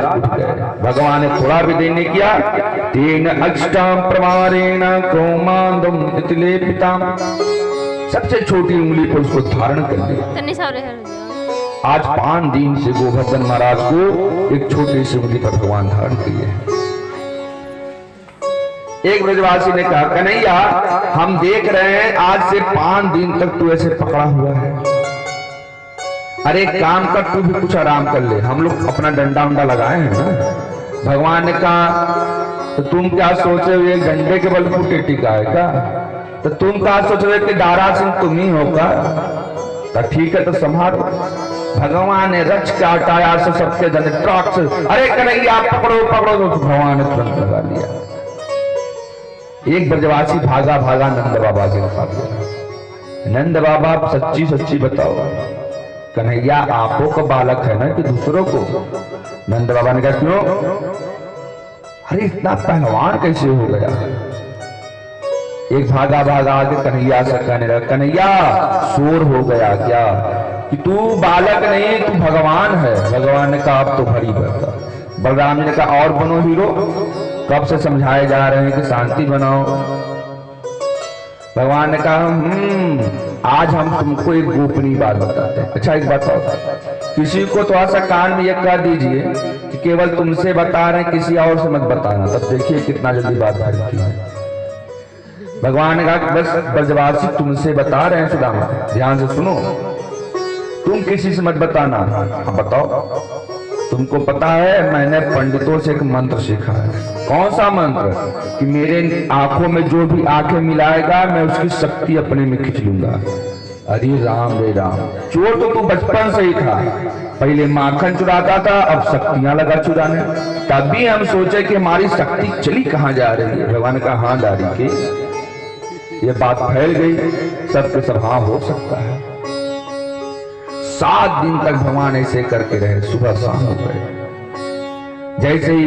उठ गए। भगवान ने थोड़ा भी देर नहीं किया। तेन अष्टाम प्रमारेण कौमांदम इतिलेपिताम, सबसे छोटी उंगली पर उसको धारण कर लिया। आज 5 दिन से गोवर्धन महाराज को एक छोटी सी उंगली पर भगवान धारण किए हैं। एक ब्रजवासी ने कहा, कन्हैया हम देख रहे हैं आज से 5 दिन तक तू ऐसे पकड़ा हुआ है, अरे काम कर, तू भी कुछ आराम कर ले, हम लोग अपना डंडा उंडा लगाए हैं ना। भगवान ने कहा, तो तुम क्या सोच रहे हो ये डंडे के बल पर टिका है क्या? तो तुम क्या सोच रहे हो कि दारा सिंह तुम ही होगा? तो ठीक है तो संभालो। भगवान ने रच के हटाया से सबके धन ट्रक से, अरे कन्हैया पकड़ो पकड़ो, तो भगवान ने तुरंत लगा लिया। एक ब्रजवासी भागा भागा नंद बाबा के पास गया। नंद बाबा सच्ची सच्ची बताओ, कन्हैया आपो का बालक है ना कि दूसरों को? नंद बाबा ने कहा, क्यों? अरे इतना पहलवान कैसे हो गया? एक भागा भागा आगे कन्हैया से कहने लगा, कन्हैया शोर हो गया क्या कि तू बालक नहीं तू भगवान है? भगवान ने कहा, अब तो भरी बता। बलराम जी ने कहा, और बनो हीरो, कब से समझाए जा रहे हैं कि शांति बनाओ। भगवान ने कहा, आज हम तुमको एक गोपनीय बात बताते हैं। अच्छा एक बात बताओ, किसी को थोड़ा सा कान में यह कह दीजिए कि केवल तुमसे बता रहे हैं, किसी और से मत बताना, तब देखिए कितना जल्दी बात फैलती है। भगवान ने कहा, बस ब्रजवासी तुमसे बता रहे हैं सुदामा, ध्यान से सुनो, तुम किसी से मत बताना। हाँ बताओ। तुमको पता है मैंने पंडितों से एक मंत्र सीखा है। कौन सा मंत्र? कि मेरे आंखों में जो भी आंखें मिलाएगा मैं उसकी शक्ति अपने में खींच लूंगा। अरे राम रे राम, चोर तो तू बचपन से ही था, पहले माखन चुराता था, अब शक्तियां लगा चुराने। तभी हम सोचे कि हमारी शक्ति चली कहाँ जा रही है। भगवान का हाँ दारी के ये बात फैल गई, सबके सब हाँ हो सकता है। 7 दिन तक भगवान ऐसे करके रहे, सुबह शाम हो गए। जैसे ही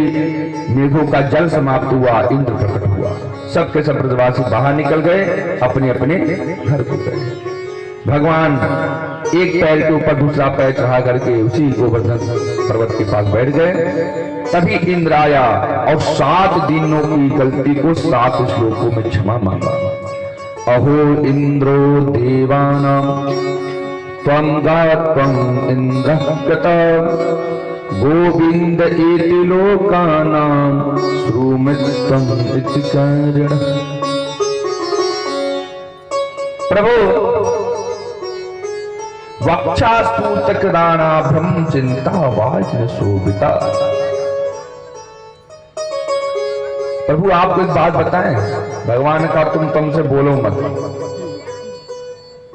मेघों का जल समाप्त हुआ, इंद्र प्रकट हुआ, सबके सब ब्रजवासी बाहर निकल गए, अपने अपने घर को गए। भगवान एक पैर के ऊपर दूसरा पैर चढ़ा करके उसी गोवर्धन पर्वत के पास बैठ गए। तभी इंद्र आया और 7 दिनों की गलती को 7 श्लोकों में क्षमा मांगा। अहो इंद्रो देवानां त्वं गात्वं इंद्रः कृतः गोविंद इति लोकानां श्रुमित्वं इति कारणः। प्रभु वक्षास्तूतकदानाभ्रम चिंता वाजन शोभिता। प्रभु आपको एक बात बताएं। भगवान ने कहा, तुमसे बोलो मत।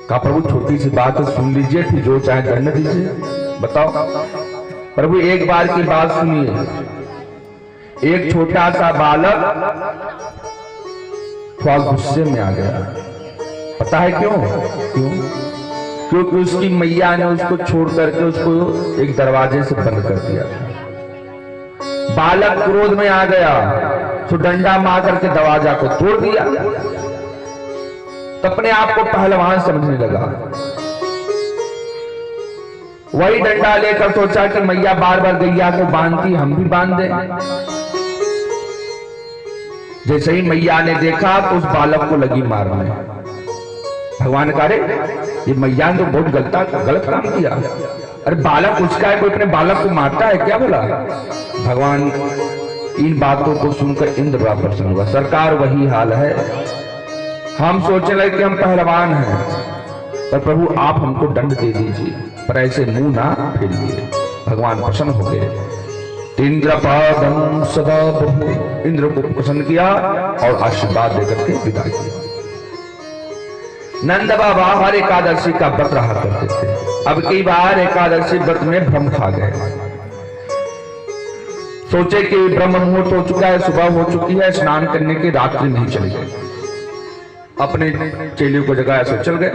कहा, प्रभु छोटी सी बात है, सुन लीजिए, फिर जो चाहे दंड दीजिए। बताओ। प्रभु एक बार की बात सुनिए। एक छोटा सा बालक थोड़ा गुस्से में आ गया। पता है क्यों? क्योंकि उसकी मैया ने उसको छोड़ करके उसको एक दरवाजे से बंद कर दिया था। बालक क्रोध में आ गया तो डंडा मार करके दरवाजा को तोड़ दिया, तो अपने आप को पहलवान समझने लगा। वही डंडा लेकर सोचा कि मैया बार बार गैया को बांधती, हम भी बांध दें। जैसे ही मैया ने देखा तो उस बालक को लगी मारने। भगवान कह रहे, ये मैया ने तो बहुत गलत काम किया। अरे बालक उसका है, कोई अपने बालक को मारता है क्या? बोला। भगवान इन बातों को सुनकर इंद्र बड़ा प्रसन्न हुआ। सरकार वही हाल है, हम सोचने लगे कि हम पहलवान हैं, पर प्रभु आप हमको दंड दे दीजिए, पर ऐसे मुंह ना फेरिए। भगवान प्रसन्न हो गए। इंद्रपादं सदा बहु, इंद्र को प्रसन्न किया और आशीर्वाद देकर के विदा किया। नंद बाबा हर एकादशी का व्रत रहा करते थे। अब कई बार एकादशी व्रत में भ्रम खा गए। सोचे कि ब्रह्म मुहूर्त हो चुका है, सुबह हो चुकी है, स्नान करने की रात्रि नहीं चली गई। अपने चेलियों को जगाया सो चल गए।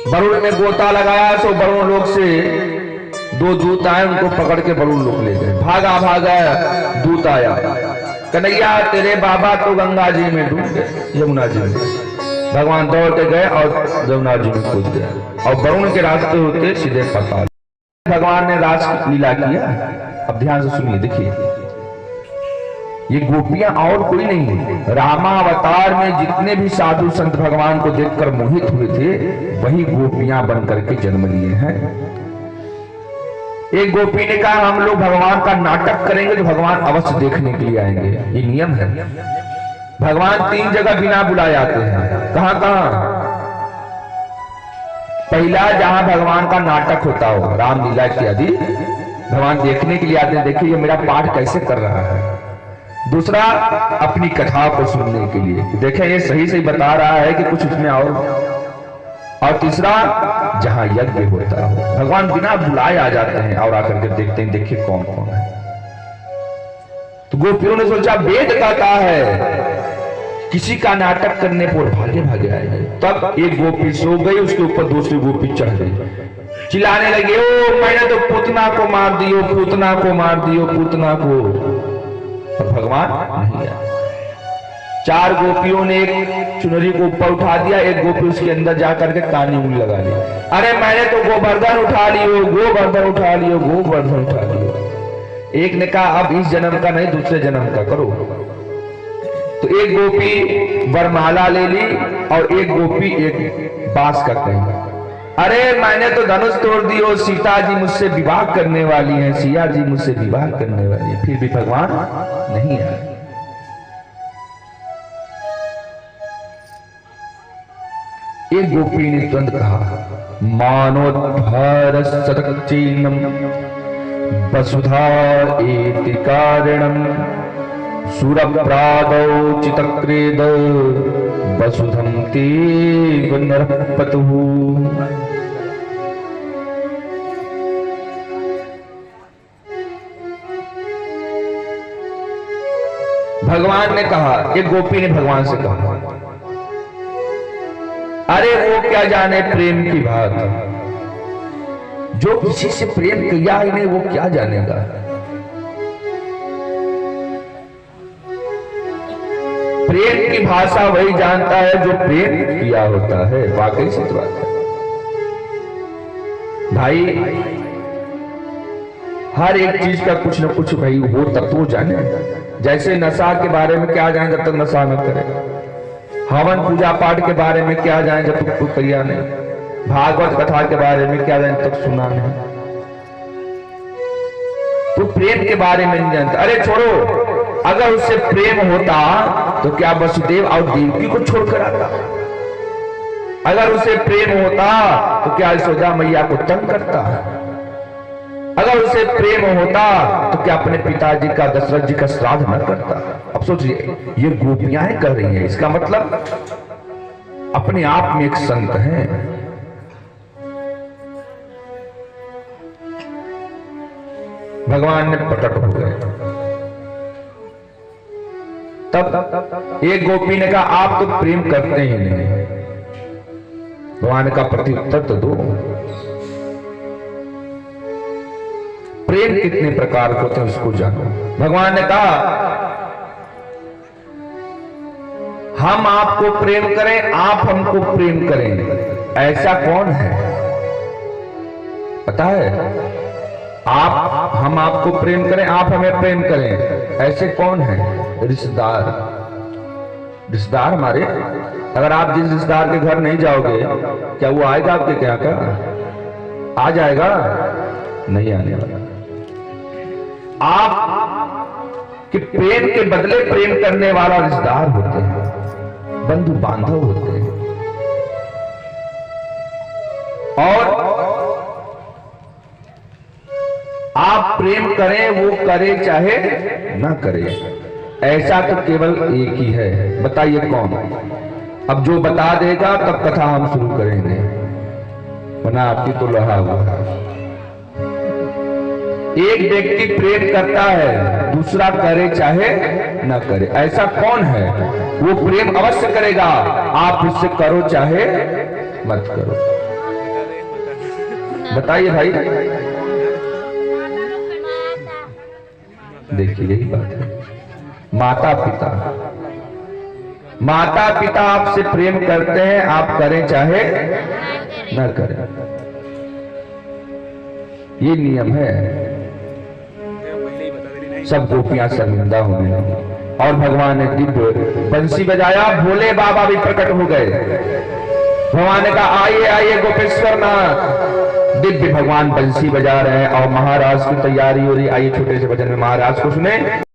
वरुण ने गोता लगाया, सो वरुण लोक से 2 दूत आए, उनको पकड़ के वरुण लोक ले गए। भागा भागा दूत आया, कन्हैया तेरे बाबा तो गंगा जी में डूब गए, यमुना जी में। भगवान दौड़ के गए और यमुना जी में कूद गए और वरुण के रास्ते होते सीधे पाताल। भगवान ने रास लीला किया। अब ध्यान से सुनिए, देखिए, ये गोपियां और कोई नहीं, रामावतार में जितने भी साधु संत भगवान को देखकर मोहित हुए थे, वही गोपियां बनकर के जन्म लिए हैं। एक गोपी ने कहा हम लोग भगवान का नाटक करेंगे तो भगवान अवश्य देखने के लिए आएंगे, ये नियम है। भगवान 3 जगह बिना बुलाए आते हैं। कहां कहां? पहला, जहां भगवान का नाटक होता हो, रामलीला इत्यादि, भगवान देखने के लिए आते हैं, देखिए ये मेरा पाठ कैसे कर रहा है। दूसरा, अपनी कथा को सुनने के लिए, देखें ये सही सही बता रहा है कि कुछ इसमें और तीसरा, जहां यज्ञ होता हो, भगवान बिना बुलाए आ जाते हैं और आकर के देखते हैं, देखिए कौन कौन है। तो गोपियों ने सोचा वेद कहता है किसी का नाटक करने पर भागे भागे आएंगे। तब एक गोपी सो गई, उसके ऊपर दूसरी गोपी चढ़ गई, चिल्लाने लगे, ओ मैंने तो पूतना को मार दियो, पूतना को मार दियो, पूतना को। और भगवान नहीं आया। 4 गोपियों ने एक चुनरी को ऊपर उठा दिया, एक गोपी उसके अंदर जाकर के कानी उंगली लगा ली, अरे मैंने तो गोवर्धन उठा लियो, गोवर्धन उठा लियो, गोवर्धन उठा लियो। एक ने कहा अब इस जन्म का नहीं, दूसरे जन्म का करो। तो एक गोपी वरमाला ले ली और एक गोपी एक बांस का कही, अरे मैंने तो धनुष तोड़ दियो, सीता जी मुझसे विवाह करने वाली हैं, सिया जी मुझसे विवाह करने वाली है। फिर भी भगवान नहीं आए। एक गोपी ने तुरंत कहा मानोद्धार सदक्षीणम वसुधा एति कारणम सुरप्रादौ चितक्रेद वसुधम तेव नरपतुः। भगवान ने कहा, एक गोपी ने भगवान से कहा, अरे वो क्या जाने प्रेम की बात, जो किसी से प्रेम किया ही नहीं वो क्या जानेगा। प्रेम की भाषा वही जानता है जो प्रेम किया होता है। वाकई सच बात है भाई, हर एक चीज का कुछ न कुछ भाई हो तब तो जाने। जैसे नशा के बारे में क्या जाने जब तक नशा न करे, हवन पूजा पाठ के बारे में क्या जाने जब तक कोई किया नहीं, भागवत कथा के बारे में क्या जाने तक सुना नहीं, तो प्रेम के बारे में नहीं जानता। अरे छोड़ो, अगर उससे प्रेम होता तो क्या वसुदेव और देवकी को छोड़कर आता? अगर उसे प्रेम होता तो क्या यशोदा मैया को तंग करता? अगर उसे प्रेम होता तो क्या अपने पिताजी का, दशरथ जी का श्राद्ध न करता? अब सोचिए, ये गोपियां कर रही हैं, इसका मतलब अपने आप में एक संत है। भगवान ने प्रकट हो गए। तब एक गोपी ने कहा आप तो प्रेम करते ही नहीं। भगवान का प्रत्युत्तर तो दो, प्रेम कितने प्रकार के होते हैं उसको जानो। भगवान ने कहा हम आपको प्रेम करें, आप हमको प्रेम करें, ऐसा कौन है पता है? हम आपको प्रेम करें, आप हमें प्रेम करें, ऐसे कौन है? रिश्तेदार। रिश्तेदार हमारे, अगर आप जिस रिश्तेदार के घर नहीं जाओगे क्या वो आएगा आपके क्या? क्या आ जाएगा? नहीं आने वाला। आप कि प्रेम के बदले प्रेम करने वाला रिश्तेदार होते हैं, बंधु बांधव होते हैं। और आप प्रेम करें, वो करे चाहे ना करे, ऐसा तो केवल एक ही है। बताइए कौन? अब जो बता देगा तब कथा हम शुरू करेंगे, वरना आपकी तो लहा हुआ है। एक व्यक्ति प्रेम करता है, दूसरा करे चाहे ना करे, ऐसा कौन है? वो प्रेम अवश्य करेगा, आप उससे करो चाहे मत करो। बताइए भाई। देखिए यही बात है। माता पिता, माता पिता आपसे प्रेम करते हैं, आप करें चाहे न करें। ये नियम है। सब गोपियां शर्मिंदा हो गई और भगवान ने दिव्य बंसी बजाया, भोले बाबा भी प्रकट हो गए। भगवान ने कहा आइए आइए गोपेश्वर नाथ। दिव्य भगवान बंसी बजा रहे हैं और महाराज की तैयारी हो रही। आइए छोटे से भजन में महाराज को सुने।